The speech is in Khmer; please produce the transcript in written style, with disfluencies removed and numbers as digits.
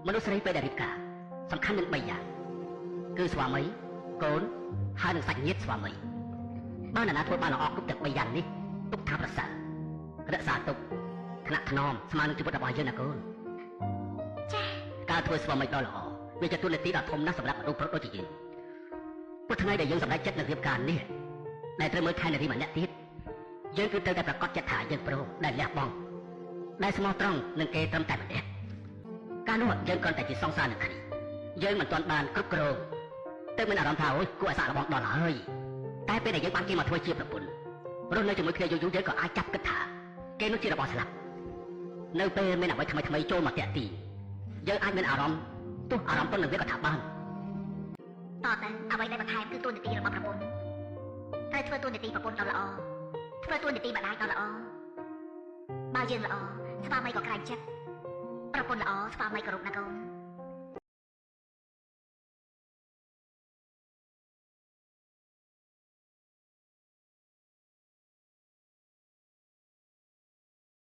មនុស្សស្រីពេលដែលរៀបការសំខាន់នឹង3យ៉ាងគឺស្វាមីកូនហើយនិងសាច់ញាតិស្វាមីបើនរណាធ្វើបានល្អគ្រប់ទាំង3យ៉ាងនេះទុកថាប្រសើររក្សាទុកថ្នាក់ថ្នមស្មើនឹងជីវិតរបស់យើងណាកូនចា៎ការធ្វើស្វាមីដ៏ល្អវាជាតួនាទីដ៏ធំណាស់សម្រាប់មនុស្សប្រុសដូចជាយើងព្រោះថ្ងៃដែលយើងសម្រេចចិត្តនឹងរៀបការនេះដែលត្រូវមើលថែនារីម្នាក់ទៀតយើងគឺត្រូវតែប្រកាសចិត្តថាយើងព្រមដែលលះបង់ដែលស្មោះត្រង់នឹងគេត្រឹមតែម្នាក់ការនោះយើងគ្រាន់តែជាសង្សារនឹងគ្នាយើងមិនទាន់បានគ្រប់គ្រងតែមានអារម្មណ៍ថាអូយគួរឲ្យសាកល្បងដល់ហើយតែពេលដែលយើងបានគេមកធ្វើជាប្រពន្ធរស់នៅជាមួយគ្នាយូរៗយើងក៏អាចចាប់គិតថាគេនោះជារបស់ស្លាប់នៅពេលមានអ្វីថ្មីចូលមកតាក់ទីយើងអាចមានអារម្មណ៍ទោះអារម្មណ៍ប៉ុណ្ណឹងវាក៏ថាបានតើអ្វីដែលបន្ថែមគឺតួនាទីរបស់ប្រពន្ធត្រូវធ្វើតួនាទីប្រពន្ធដ៏ល្អធ្វើតួនាទីម្ដាយដ៏ល្អបើយើងល្អស្វាមីក៏ក្រែងចិត្តប្រពន្ធល្អស្វាមីគោរពណាកូន